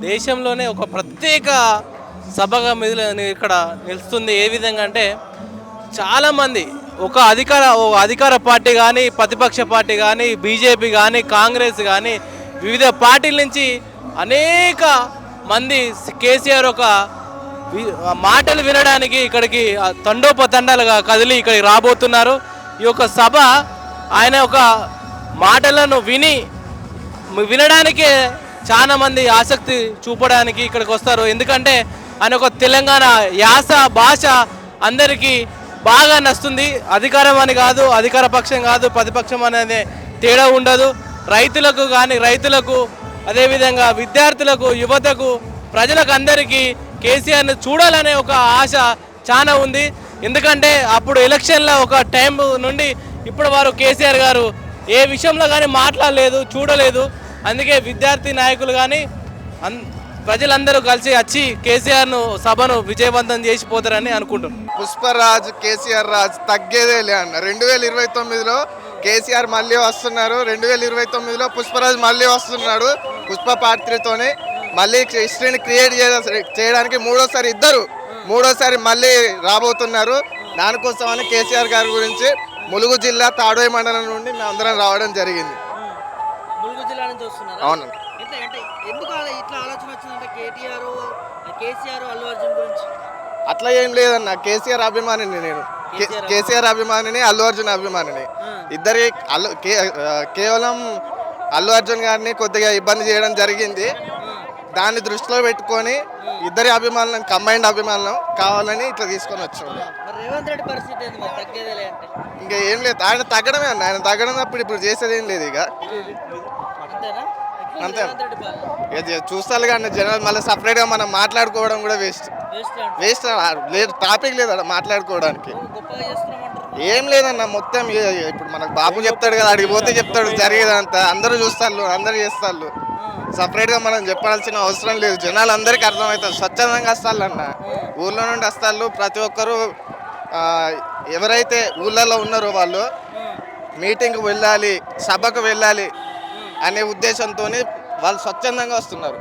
దేశంలోనే ఒక ప్రత్యేక సభగా ఇక్కడ నిలుస్తుంది. ఏ విధంగా అంటే చాలామంది ఒక అధికార పార్టీ కానీ, ప్రతిపక్ష పార్టీ కానీ, బీజేపీ కానీ, కాంగ్రెస్ కానీ వివిధ పార్టీల నుంచి అనేక మంది కేసీఆర్ ఒక మాటలు వినడానికి ఇక్కడికి తండోపతండాలుగా కదిలి ఇక్కడికి రాబోతున్నారు. ఈ యొక్క సభ ఆయన ఒక మాటలను వినడానికే చాలా మంది ఆసక్తి చూపడానికి ఇక్కడికి వస్తారు. ఎందుకంటే ఆయన ఒక తెలంగాణ యాస భాష అందరికీ బాగా నచ్చుతుంది. అధికారం అని కాదు, అధికార పక్షం కాదు, ప్రతిపక్షం అనేది తేడా ఉండదు. రైతులకు అదేవిధంగా విద్యార్థులకు, యువతకు, ప్రజలకు అందరికీ కేసీఆర్ని చూడాలనే ఒక ఆశ చాలా ఉంది. ఎందుకంటే అప్పుడు ఎలక్షన్లో ఒక టైం నుండి ఇప్పుడు వారు కేసీఆర్ గారు ఏ విషయంలో కానీ మాట్లాడలేదు, చూడలేదు. అందుకే విద్యార్థి నాయకులు కానీ ప్రజలందరూ కలిసి వచ్చి కేసీఆర్ను సభను విజయవంతం చేసిపోతారని అనుకుంటున్నాం. పుష్పరాజ్ కేసీఆర్ రాజ్ తగ్గేదేలే అన్న. 2029లో కేసీఆర్ మళ్ళీ వస్తున్నారు, 2029లో పుష్పరాజ్ మళ్ళీ వస్తున్నాడు. పుష్ప పాత్రతోనే మళ్ళీ హిస్టరీని క్రియేట్ చేయడానికి మూడోసారి మళ్ళీ రాబోతున్నారు. దానికోసమని కేసీఆర్ గారి గురించి ములుగు జిల్లా తాడోయి మండలం నుండి మేము అందరం రావడం జరిగింది. అవును. అట్లా ఏం లేదన్న, కేసీఆర్ అభిమానిని నేను. కేసీఆర్ అభిమానిని, అల్లు అర్జున్ అభిమానిని. ఇద్దరి కేవలం అల్లు అర్జున్ గారిని కొద్దిగా ఇబ్బంది చేయడం జరిగింది. దాన్ని దృష్టిలో పెట్టుకొని ఇద్దరి అభిమానులను కంబైండ్ అభిమానులు కావాలని ఇట్లా తీసుకొని వచ్చాం. ఇంకా ఏం లేదు, ఆయన తగ్గడమే అన్న. ఆయన తగ్గడం ఇప్పుడు చేసేది ఏం లేదు. ఇక అంతే చూస్తారు కానీ జనాలు మళ్ళీ సపరేట్గా మనం మాట్లాడుకోవడం కూడా వేస్ట్ లేదు. టాపిక్ లేదు అక్కడ మాట్లాడుకోవడానికి. ఏం లేదన్న, మొత్తం ఇప్పుడు మనకు బాబు చెప్తాడు కదా, అడిగి పోతే చెప్తాడు జరిగేదంతా. అందరూ చూస్తారు, అందరూ చేస్తారు. సపరేట్గా మనం చెప్పాల్సిన అవసరం లేదు. జనాలు అందరికీ అర్థమవుతుంది. స్వచ్ఛందంగా వస్తారన్న, ఊళ్ళో నుండి వస్తారు. ప్రతి ఒక్కరూ ఎవరైతే ఊళ్ళలో ఉన్నారో వాళ్ళు మీటింగ్కి వెళ్ళాలి, సభకు వెళ్ళాలి అనే ఉద్దేశంతో వాళ్ళు స్వచ్ఛందంగా వస్తున్నారు.